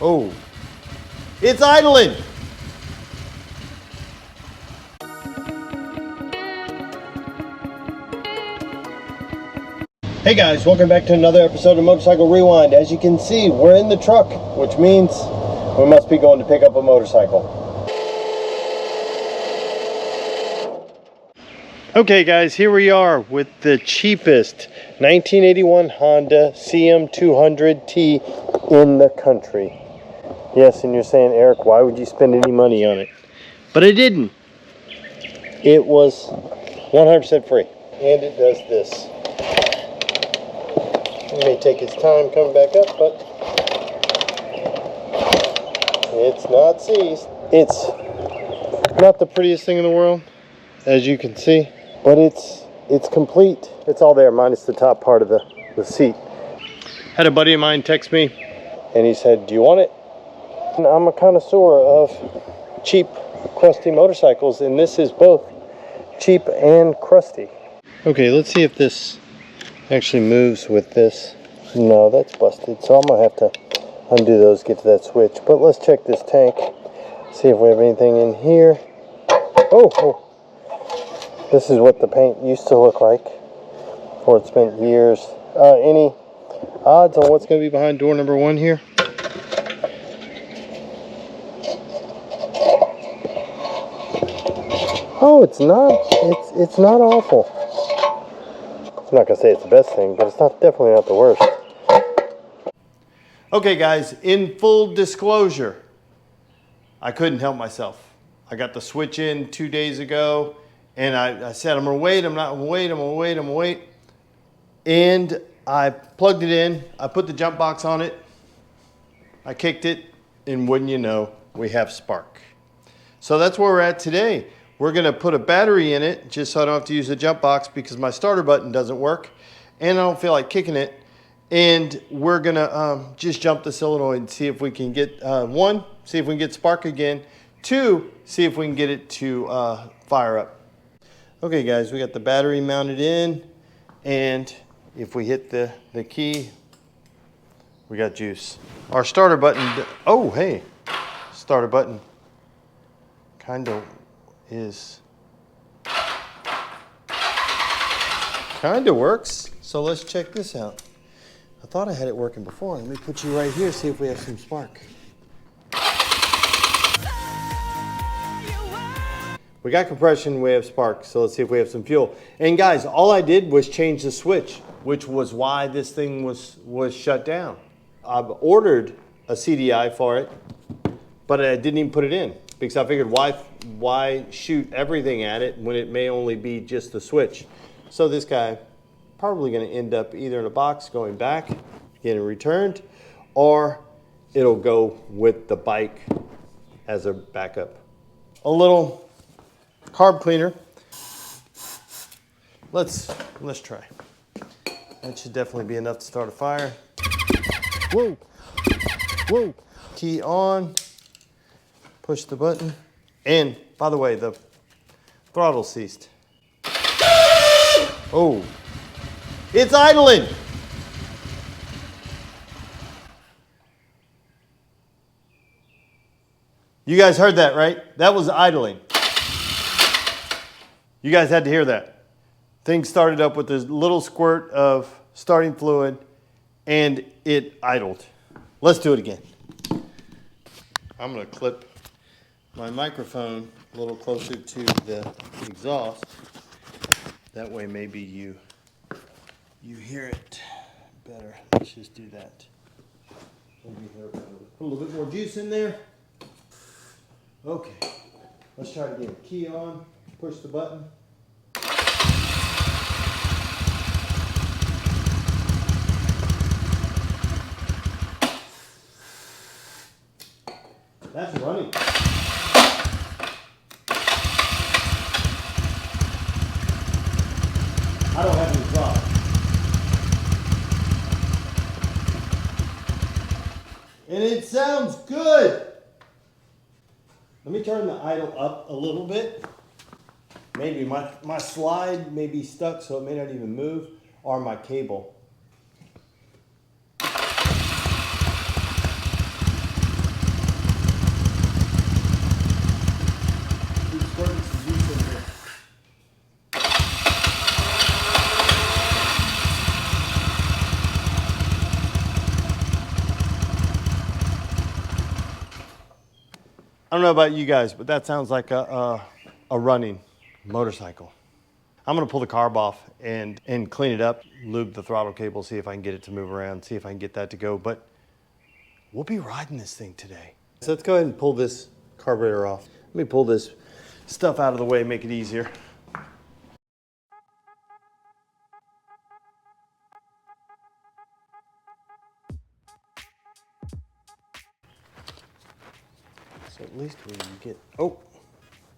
Oh, it's idling. Hey guys, welcome back to another episode of Motorcycle Rewind. As you can see, we're in the truck, which means we must be going to pick up a motorcycle. Okay guys, here we are with the cheapest 1981 Honda CM200T in the country. Yes, and you're saying, Eric, why would you spend any money on it? But I didn't. It was 100% free. And it does this. It may take its time coming back up, but it's not seized. It's not the prettiest thing in the world, as you can see, but it's complete. It's all there, minus the top part of the seat. Had a buddy of mine text me, and he said, do you want it? And I'm a connoisseur of cheap, crusty motorcycles, and this is both cheap and crusty. Okay, let's see if this actually moves with this. No, that's busted, so I'm gonna have to undo those, get to that switch. But let's check this tank, see if we have anything in here. Oh, this is what the paint used to look like before it spent years. Any odds on what's gonna be behind door number 1 here? Oh, it's not awful. I'm not gonna say it's the best thing, but it's definitely not the worst. Okay guys, in full disclosure, I couldn't help myself. I got the switch in 2 days ago, and I said, I'm gonna wait, I'm gonna wait. And I plugged it in, I put the jump box on it, I kicked it, and wouldn't you know, we have spark. So that's where we're at today. We're gonna put a battery in it just so I don't have to use the jump box because my starter button doesn't work and I don't feel like kicking it. And we're gonna just jump the solenoid and see if we can get, 1, see if we can get spark again, 2, see if we can get it to fire up. Okay guys, we got the battery mounted in, and if we hit the key, we got juice. Our starter button, oh hey, starter button kind of works. So let's check this out. I thought I had it working before. Let me put you right here, see if we have some spark. We got compression, we have spark, so let's see if we have some fuel. And guys, all I did was change the switch, which was why this thing was shut down. I've ordered a CDI for it, but I didn't even put it in because I figured why shoot everything at it when it may only be just the switch. So this guy probably going to end up either in a box going back, getting returned, or it'll go with the bike as a backup. A little carb cleaner. Let's try. That should definitely be enough to start a fire. Whoa, whoa. Key on. Push the button. And by the way, the throttle ceased. Oh, it's idling. You guys heard that, right? That was idling. You guys had to hear that. Thing started up with this little squirt of starting fluid and it idled. Let's do it again. I'm gonna clip my microphone a little closer to the exhaust. That way maybe you hear it better. Let's just do that. Put a little bit more juice in there. Okay, let's try it again. Key on, push the button. That's running. I don't have any drop. And it sounds good. Let me turn the idle up a little bit. Maybe my slide may be stuck, so it may not even move, or my cable. I don't know about you guys, but that sounds like a running motorcycle. I'm gonna pull the carb off and clean it up, lube the throttle cable, see if I can get it to move around, see if I can get that to go, but we'll be riding this thing today. So let's go ahead and pull this carburetor off. Let me pull this stuff out of the way, make it easier. So at least we can get, oh,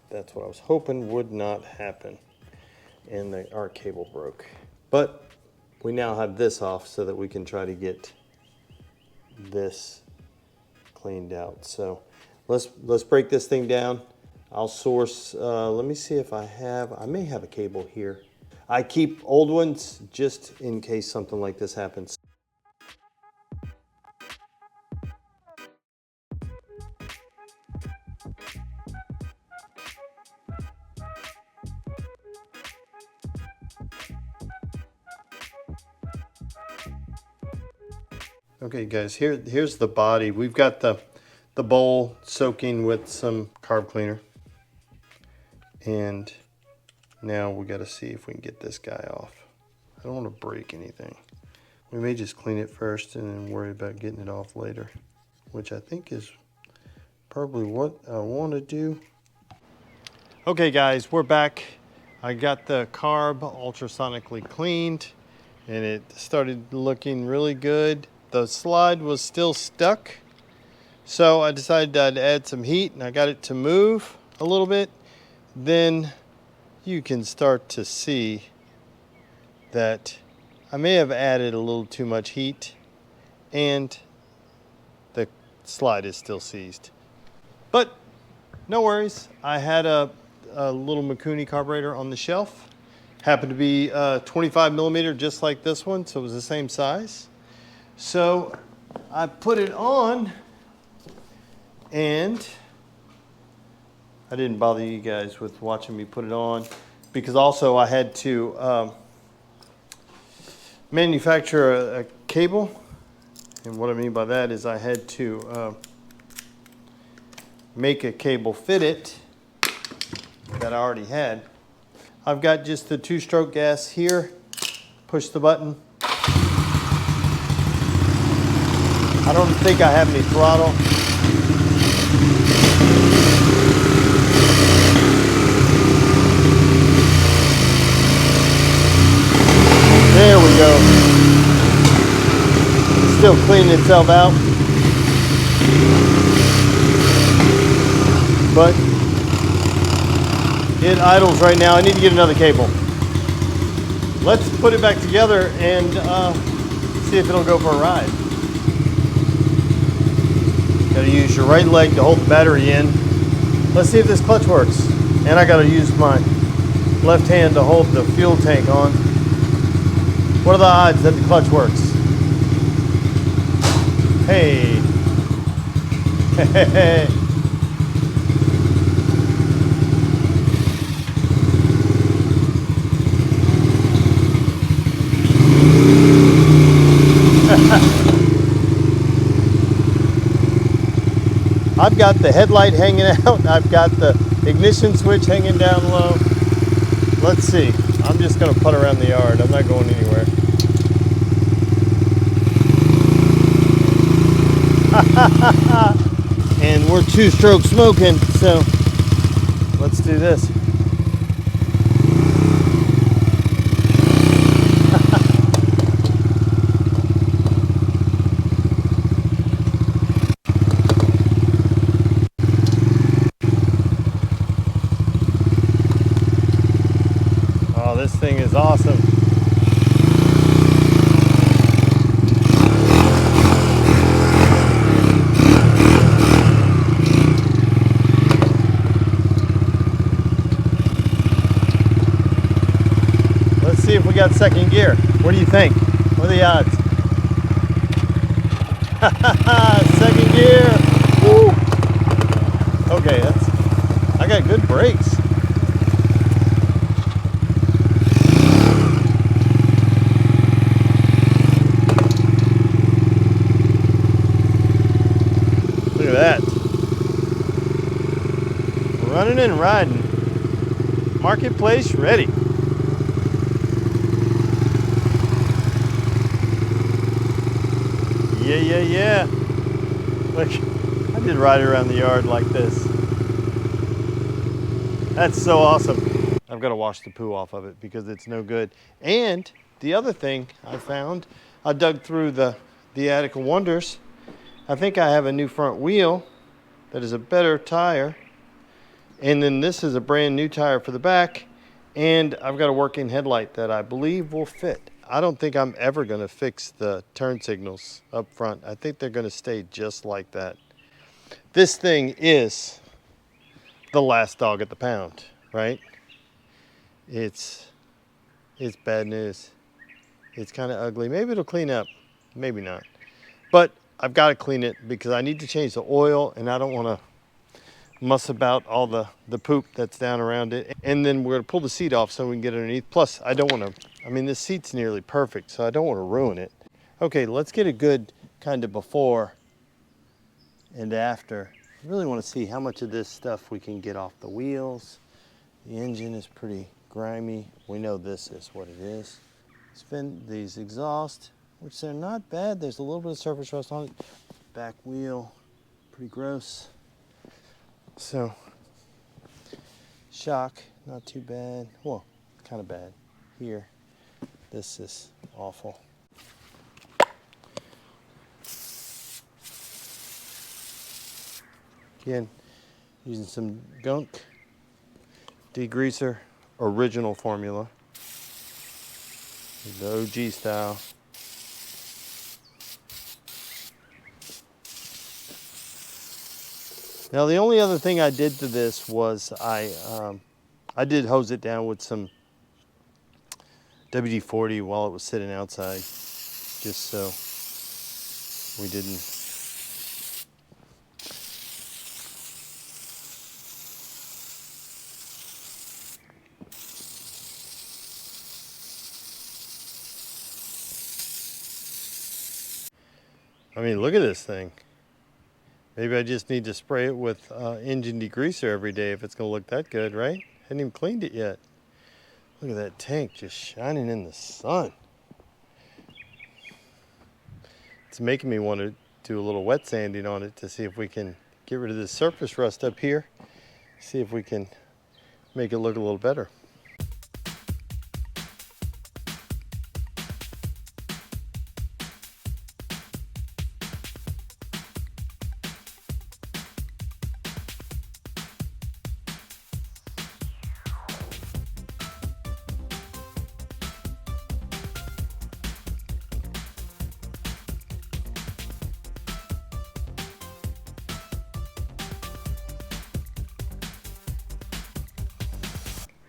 that's what I was hoping would not happen. And our cable broke. But we now have this off so that we can try to get this cleaned out. So let's break this thing down. I'll source, let me see if I may have a cable here. I keep old ones just in case something like this happens. Okay guys, here's the body. We've got the bowl soaking with some carb cleaner. And now we got to see if we can get this guy off. I don't want to break anything. We may just clean it first and then worry about getting it off later, which I think is probably what I want to do. Okay guys, we're back. I got the carb ultrasonically cleaned and it started looking really good. The slide was still stuck, so I decided I'd add some heat and I got it to move a little bit. Then you can start to see that I may have added a little too much heat and the slide is still seized. But no worries, I had a little Mikuni carburetor on the shelf. Happened to be 25 millimeter, just like this one, so it was the same size. So I put it on and I didn't bother you guys with watching me put it on because also I had to manufacture a cable. And what I mean by that is I had to make a cable fit it that I already had. I've got just the 2-stroke gas here. Push the button. I don't think I have any throttle. There we go. It's still cleaning itself out. But it idles right now. I need to get another cable. Let's put it back together and see if it'll go for a ride. Gotta use your right leg to hold the battery in. Let's see if this clutch works. And I gotta use my left hand to hold the fuel tank on. What are the odds that the clutch works? Hey. Hey. I've got the headlight hanging out. I've got the ignition switch hanging down low. Let's see. I'm just going to putt around the yard. I'm not going anywhere. And we're 2-stroke smoking, so let's do this. This thing is awesome. Let's see if we got second gear. What do you think? What are the odds? Second gear. Woo. Okay, I got good brakes. Look at that. Running and riding. Marketplace ready. Yeah. Look, I did ride around the yard like this. That's so awesome. I've got to wash the poo off of it because it's no good. And the other thing I found, I dug through the attic of wonders. I think I have a new front wheel that is a better tire. And then this is a brand new tire for the back. And I've got a working headlight that I believe will fit. I don't think I'm ever going to fix the turn signals up front. I think they're going to stay just like that. This thing is the last dog at the pound, right? It's bad news. It's kind of ugly. Maybe it'll clean up, maybe not. But I've got to clean it because I need to change the oil and I don't want to muss about all the poop that's down around it. And then we're gonna pull the seat off so we can get underneath. Plus, I don't want to, I mean, this seat's nearly perfect, so I don't want to ruin it. Okay, let's get a good kind of before and after. I really want to see how much of this stuff we can get off the wheels. The engine is pretty grimy. We know this is what it is. Spin these exhaust, which they're not bad. There's a little bit of surface rust on it. Back wheel, pretty gross. So, shock, not too bad. Well, kind of bad. Here, this is awful. Again, using some gunk degreaser, original formula, the OG style. Now the only other thing I did to this was I did hose it down with some WD-40 while it was sitting outside, just so we didn't. I mean, look at this thing. Maybe I just need to spray it with engine degreaser every day if it's going to look that good, right? Hadn't even cleaned it yet. Look at that tank just shining in the sun. It's making me want to do a little wet sanding on it to see if we can get rid of this surface rust up here. See if we can make it look a little better.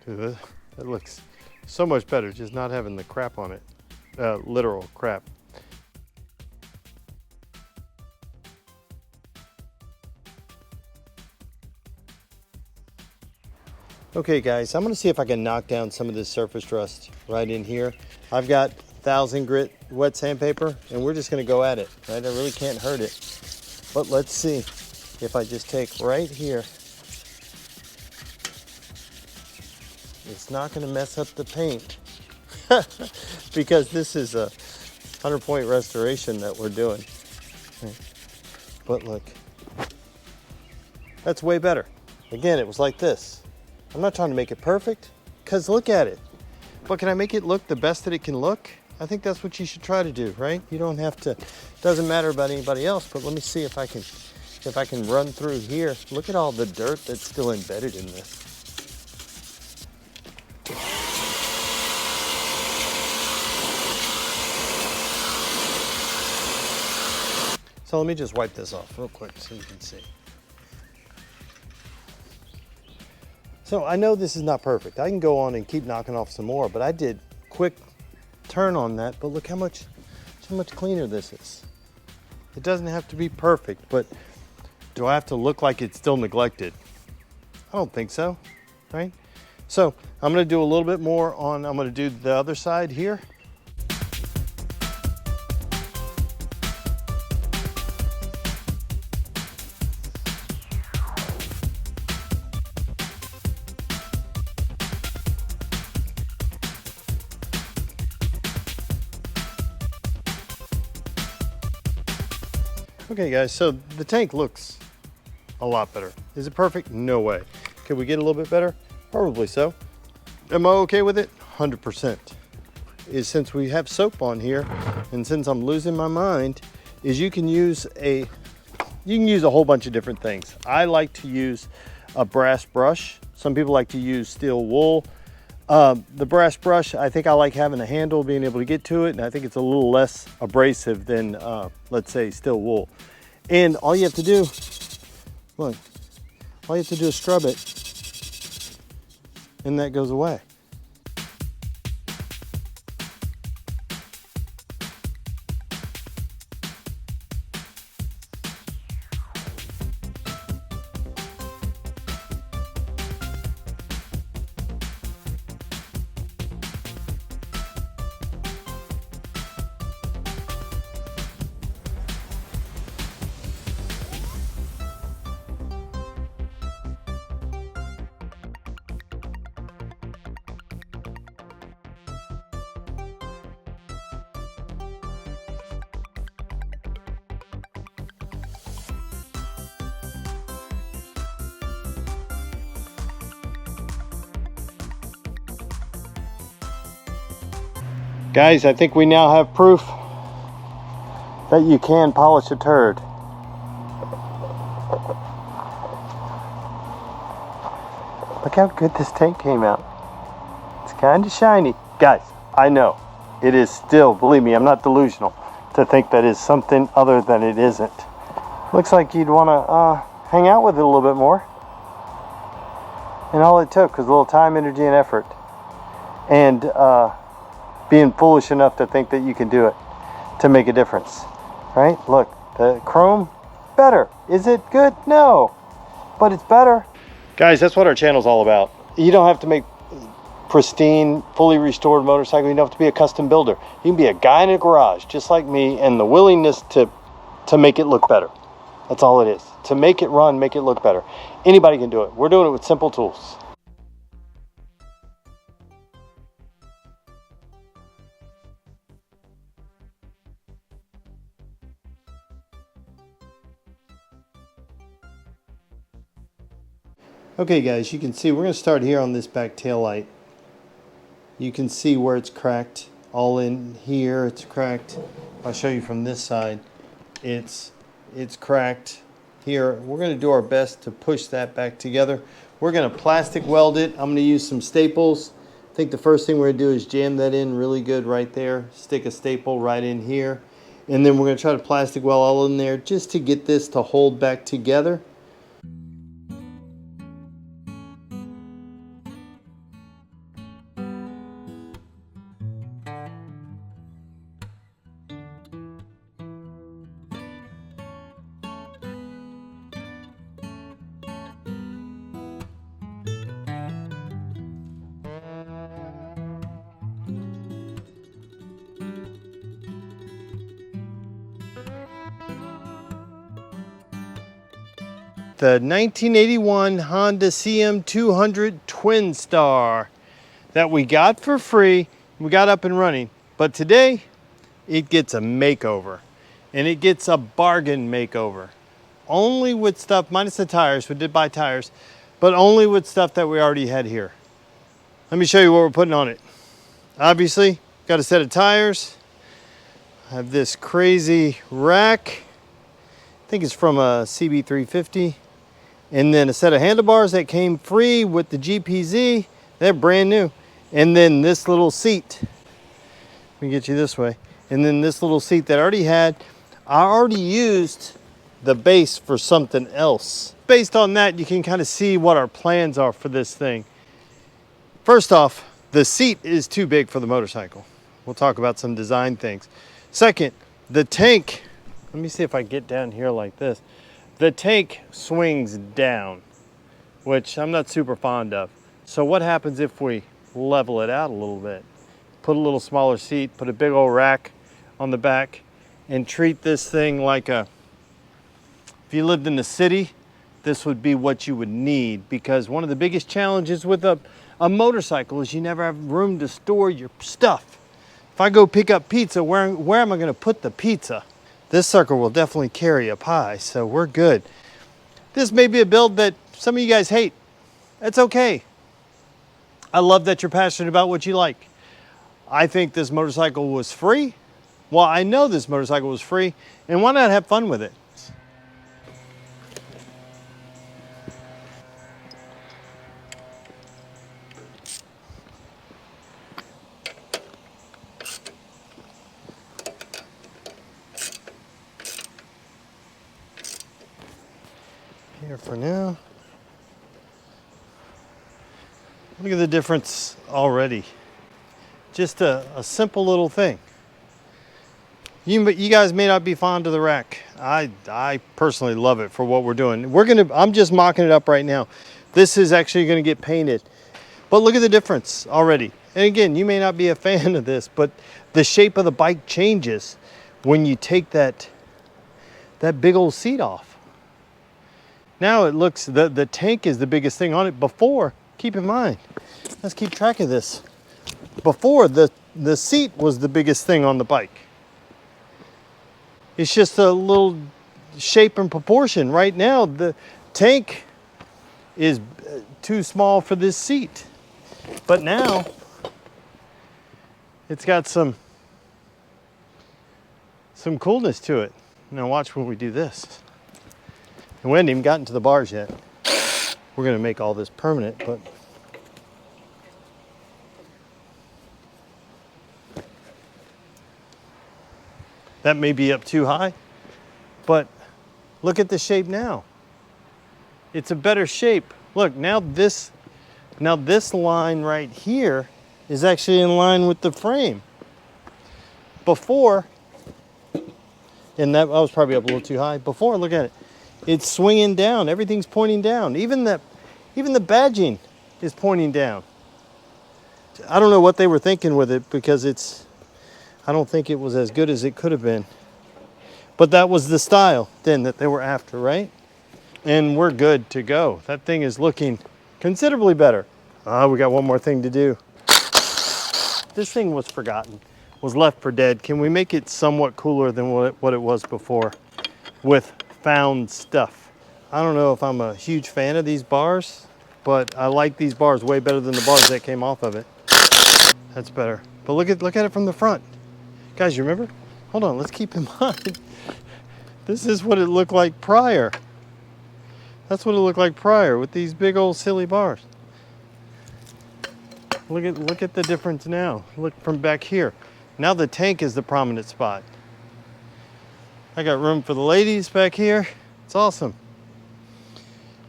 Dude, that looks so much better, just not having the crap on it, literal crap. Okay guys, I'm gonna see if I can knock down some of this surface rust right in here. I've got 1000 grit wet sandpaper and we're just gonna go at it, right? I really can't hurt it. But let's see if I just take right here. It's not going to mess up the paint because this is a 100-point restoration that we're doing. But look, that's way better. Again, it was like this. I'm not trying to make it perfect because look at it. But can I make it look the best that it can look? I think that's what you should try to do, right? You don't have to, doesn't matter about anybody else, but let me see if I can run through here. Look at all the dirt that's still embedded in this. So let me just wipe this off real quick so you can see. So I know this is not perfect. I can go on and keep knocking off some more, but I did quick turn on that, but look how much cleaner this is. It doesn't have to be perfect, but do I have to look like it's still neglected? I don't think so, right? So I'm gonna do a little bit more on, I'm gonna do the other side here. Okay guys, so the tank looks a lot better. Is it perfect? No way. Could we get a little bit better? Probably so. Am I okay with it? 100%. Is since we have soap on here, and since I'm losing my mind, is you can use a whole bunch of different things. I like to use a brass brush. Some people like to use steel wool. The brass brush, I think I like having a handle, being able to get to it, and I think it's a little less abrasive than, let's say, steel wool. And all you have to do, look, all you have to do is scrub it, and that goes away. Guys, I think we now have proof that you can polish a turd. Look how good this tank came out. It's kind of shiny. Guys, I know it is still, believe me, I'm not delusional to think that is something other than it isn't. Looks like you'd want to hang out with it a little bit more. And all it took was a little time, energy, and effort. And being foolish enough to think that you can do it to make a difference, right? Look, the chrome, better. Is it good? No, but it's better. Guys, that's what our channel's all about. You don't have to make pristine, fully restored motorcycle. You don't have to be a custom builder. You can be a guy in a garage, just like me, and the willingness to make it look better. That's all it is. To make it run, make it look better. Anybody can do it. We're doing it with simple tools. Okay guys, you can see we're going to start here on this back tail light. You can see where it's cracked. All in here it's cracked. I'll show you from this side. It's cracked here. We're going to do our best to push that back together. We're going to plastic weld it. I'm going to use some staples. I think the first thing we're going to do is jam that in really good right there. Stick a staple right in here. And then we're going to try to plastic weld all in there just to get this to hold back together. The 1981 Honda CM200T TwinStar that we got for free. We got up and running, but today it gets a makeover, and it gets a bargain makeover. Only with stuff, minus the tires, we did buy tires, but only with stuff that we already had here. Let me show you what we're putting on it. Obviously, got a set of tires. I have this crazy rack. I think it's from a CB350. And then a set of handlebars that came free with the GPZ. They're brand new. And then this little seat. Let me get you this way. And then this little seat that I already had. I already used the base for something else. Based on that, you can kind of see what our plans are for this thing. First off, the seat is too big for the motorcycle. We'll talk about some design things. Second, the tank. Let me see if I get down here like this. The tank swings down, which I'm not super fond of. So what happens if we level it out a little bit? Put a little smaller seat, put a big old rack on the back, and treat this thing like a, if you lived in the city, this would be what you would need, because one of the biggest challenges with a motorcycle is you never have room to store your stuff. If I go pick up pizza, where am I going to put the pizza? This sucker will definitely carry up high, so we're good. This may be a build that some of you guys hate. That's okay. I love that you're passionate about what you like. I think this motorcycle was free. Well, I know this motorcycle was free, and why not have fun with it? Here for now. Look at the difference already. Just a simple little thing. You guys may not be fond of the rack. I personally love it for what we're doing. I'm just mocking it up right now. This is actually gonna get painted. But look at the difference already. And again, you may not be a fan of this, but the shape of the bike changes when you take that big old seat off. Now it looks, the tank is the biggest thing on it. Before, keep in mind, let's keep track of this. Before, the seat was the biggest thing on the bike. It's just a little shape and proportion. Right now, the tank is too small for this seat. But now, it's got some coolness to it. Now watch when we do this. And we haven't even gotten to the bars yet. We're gonna make all this permanent, but that may be up too high, but look at the shape now. It's a better shape. Look, now this line right here is actually in line with the frame. Before, and that I was probably up a little too high. Before, look at it. It's swinging down. Everything's pointing down. Even the badging is pointing down. I don't know what they were thinking with it because I don't think it was as good as it could have been. But that was the style then that they were after, right? And we're good to go. That thing is looking considerably better. We got one more thing to do. This thing was forgotten, was left for dead. Can we make it somewhat cooler than what it was before with found stuff? I don't know if I'm a huge fan of these bars, but I like these bars way better than the bars that came off of it. That's better. But look at it from the front. Guys, you remember? Hold on, let's keep in mind. This is what it looked like prior. That's what it looked like prior with these big old silly bars. Look at the difference now. Look from back here. Now the tank is the prominent spot. I got room for the ladies back here. It's awesome.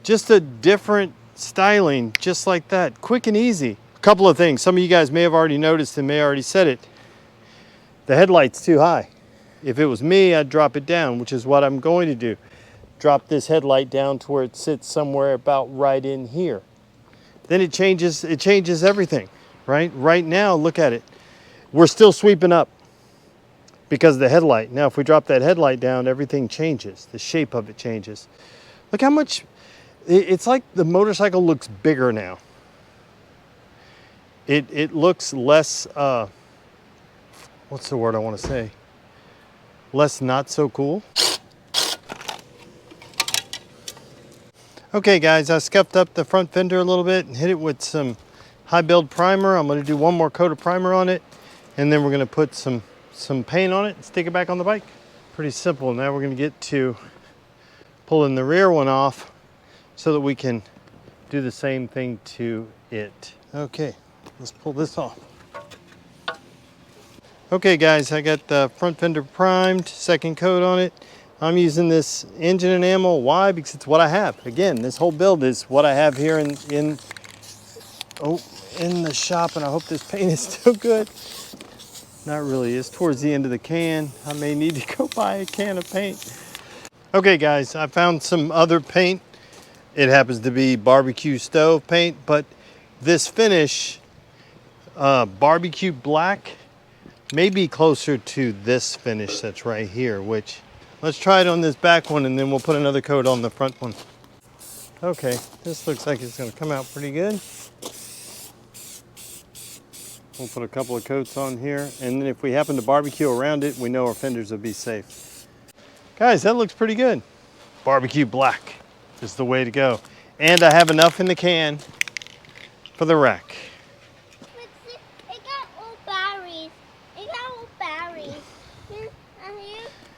Just a different styling, just like that. Quick and easy. A couple of things. Some of you guys may have already noticed and may have already said it. The headlight's too high. If it was me, I'd drop it down, which is what I'm going to do. Drop this headlight down to where it sits somewhere about right in here. Then it changes everything, right? Right now, look at it. We're still sweeping up because of the headlight. Now, if we drop that headlight down, everything changes. The shape of it changes. Look how much, it's like the motorcycle looks bigger now. It looks less, what's the word I want to say? Less not so cool. Okay guys, I scuffed up the front fender a little bit and hit it with some high build primer. I'm going to do one more coat of primer on it, and then we're going to put some paint on it and stick it back on the bike. Pretty simple. Now we're going to get to pulling the rear one off so that we can do the same thing to it. Okay, let's pull this off. Okay guys, I got the front fender primed, second coat on it. I'm using this engine enamel. Why? Because it's what I have. Again, this whole build is what I have here in the shop, and I hope this paint is still good. Not really. It's towards the end of the can. I may need to go buy a can of paint. Okay guys, I found some other paint. It happens to be barbecue stove paint, but this finish, barbecue black, may be closer to this finish that's right here, which let's try it on this back one and then we'll put another coat on the front one. Okay, this looks like it's going to come out pretty good. We'll put a couple of coats on here, and then if we happen to barbecue around it, we know our fenders will be safe. Guys, that looks pretty good. Barbecue black is the way to go. And I have enough in the can for the rack. It got old batteries. It got old batteries. Here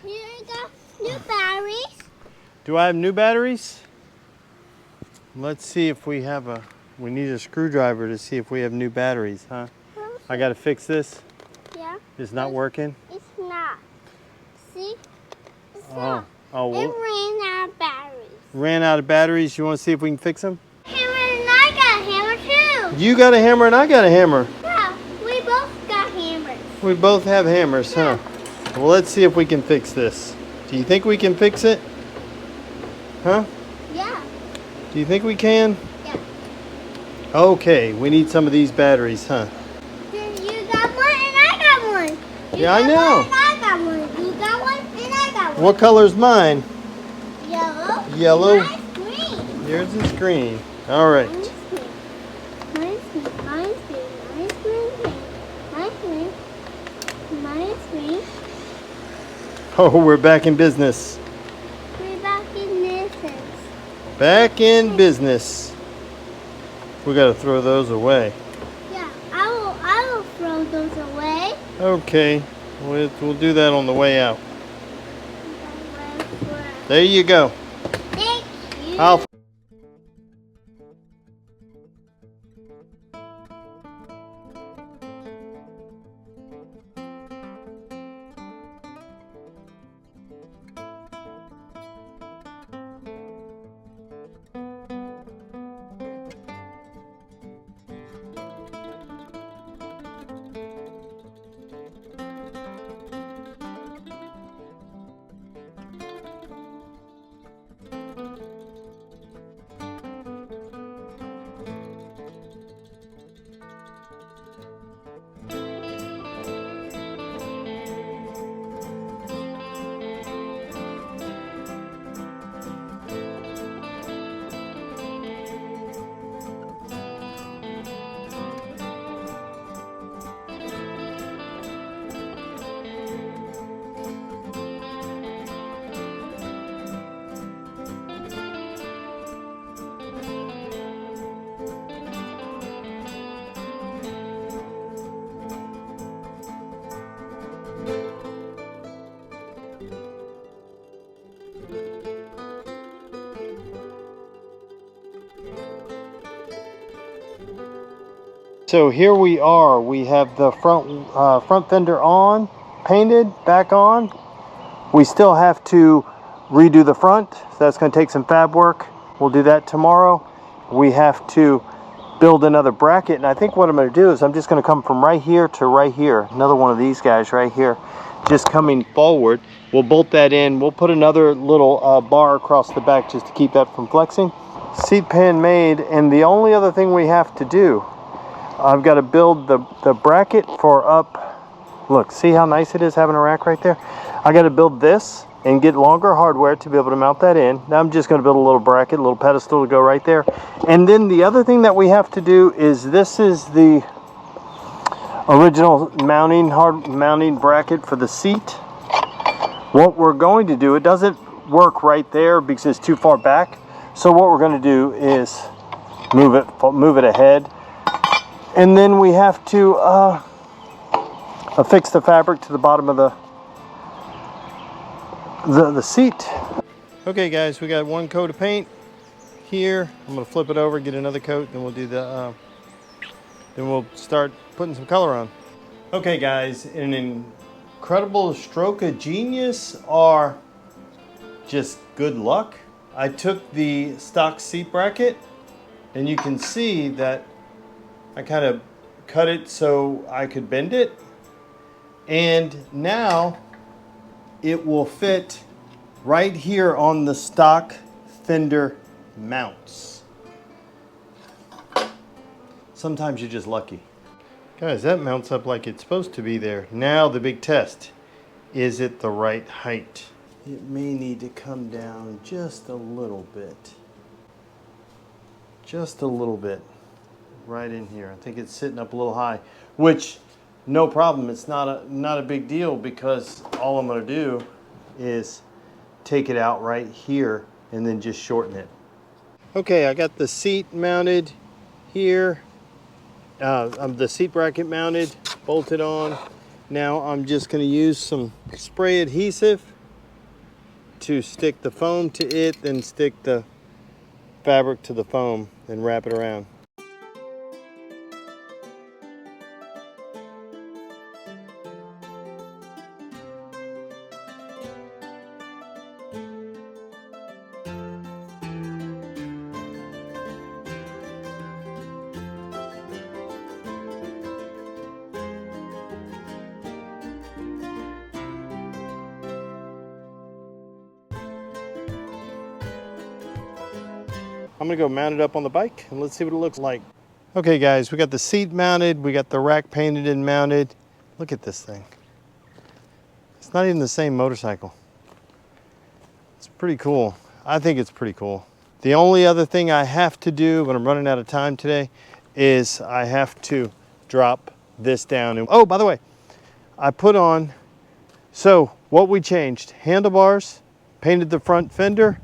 it got new batteries. Do I have new batteries? Let's see if we have a, we need a screwdriver to see if we have new batteries, huh? I gotta fix this? Yeah. It's not working? It's not. See? It's Oh. not. Oh, well, It ran out of batteries. ran out of batteries. You wanna see if we can fix them? Hammer and I got a hammer too. You got a hammer and I got a hammer. Yeah, we both got hammers. We both have hammers, huh? Well, let's see if we can fix this. Do you think we can fix it? Huh? Yeah. Do you think we can? Yeah. Okay, we need some of these batteries, huh? Then you got one and I got one. Yeah, I know. One and I got one. You got one and I got one. What color's mine? Yellow. Yellow. Mine's green. Yours is green. All right. Mine's green. Mine's green. Mine's green. Mine's green. Mine's green. Mine's green. Oh, we're back in business. We're back in business. Back in business. We gotta throw those away. Yeah, I will throw those away. Okay, we'll do that on the way out. There you go. Thank you. I'll So here we are. We have the front fender on, painted, back on. We still have to redo the front. So that's going to take some fab work. We'll do that tomorrow. We have to build another bracket, and I think what I'm going to do is I'm just going to come from right here to right here. Another one of these guys right here, just coming forward. We'll bolt that in. We'll put another little bar across the back just to keep that from flexing. Seat pan made, and the only other thing we have to do, I've got to build the bracket for up. Look, see how nice it is having a rack right there? I got to build this and get longer hardware to be able to mount that in. Now I'm just going to build a little bracket, a little pedestal to go right there. And then the other thing that we have to do is, this is the original mounting bracket for the seat. What we're going to do, it doesn't work right there because it's too far back. So what we're going to do is move it ahead. And then we have to affix the fabric to the bottom of the seat. Okay guys, we got one coat of paint here. I'm gonna flip it over, get another coat, then we'll do the then we'll start putting some color on. Okay guys, an incredible stroke of genius or just good luck. I took the stock seat bracket and you can see that I kind of cut it so I could bend it, and now it will fit right here on the stock fender mounts. Sometimes you're just lucky. Guys, that mounts up like it's supposed to be there. Now the big test, is it the right height? It may need to come down just a little bit. Just a little bit. Right in here. I think it's sitting up a little high, which no problem. It's not a big deal because all I'm going to do is take it out right here and then just shorten it. Okay, I got the seat mounted here. The seat bracket mounted, bolted on. Now I'm just going to use some spray adhesive to stick the foam to it, then stick the fabric to the foam and wrap it around. I'm gonna go mount it up on the bike and let's see what it looks like. Okay guys, we got the seat mounted, we got the rack painted and mounted. Look at this thing. It's not even the same motorcycle. It's pretty cool. I think it's pretty cool. The only other thing I have to do when I'm running out of time today is I have to drop this down. And oh, by the way, I put on, so what we changed, handlebars, painted the front fender,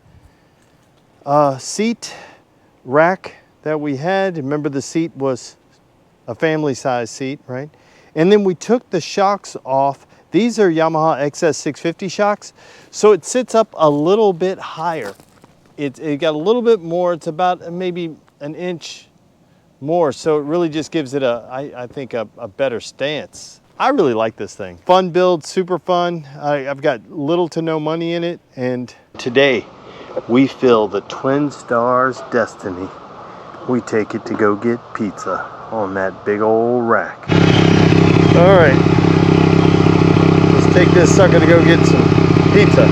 seat rack that we had. Remember, the seat was a family size seat, right? And then we took the shocks off. These are Yamaha XS650 shocks, so it sits up a little bit higher. It got a little bit more. It's about maybe an inch more, so it really just gives it I think a better stance. I really like this thing. Fun build, super fun. I've got little to no money in it, and today we fill the TwinStar's destiny. We take it to go get pizza on that big old rack. All right, let's take this sucker to go get some pizza.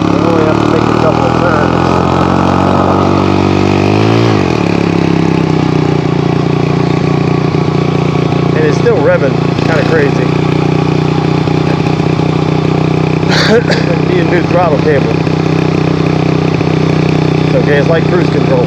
I only have to make a couple of turns. And it's still revving, kind of crazy. Need a new throttle cable. It's okay, it's like cruise control.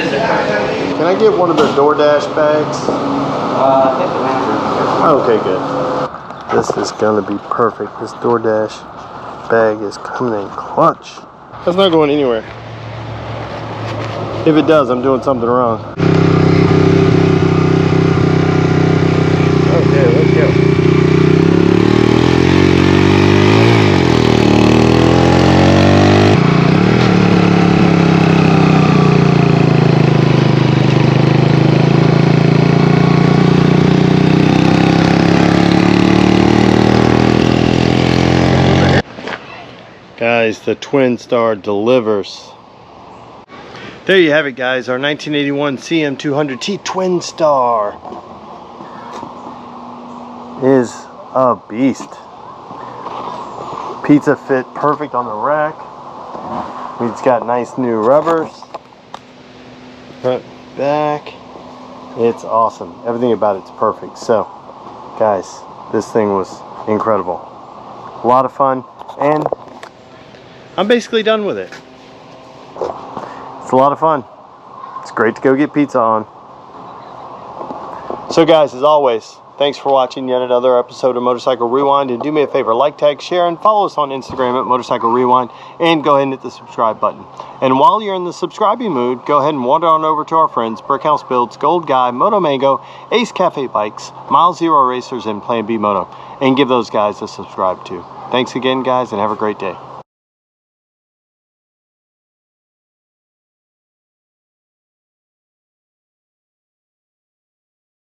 Can I get one of the DoorDash bags? Okay, good. This is gonna be perfect. This DoorDash bag is coming in clutch. That's not going anywhere. If it does, I'm doing something wrong. Okay, let's go. Guys, the TwinStar delivers. There you have it, guys. Our 1981 CM200T TwinStar is a beast. Pizza fit perfect on the rack. It's got nice new rubbers. Front, back. It's awesome. Everything about it's perfect. So, guys, this thing was incredible. A lot of fun, and I'm basically done with it. It's a lot of fun. It's great to go get pizza on. So guys, as always, thanks for watching yet another episode of Motorcycle Rewind. And do me a favor, like, tag, share, and follow us on Instagram at Motorcycle Rewind. And go ahead and hit the subscribe button. And while you're in the subscribing mood, go ahead and wander on over to our friends, Brickhouse Builds, Gold Guy, Moto Mango, Ace Cafe Bikes, Mile Zero Racers, and Plan B Moto. And give those guys a subscribe too. Thanks again, guys, and have a great day.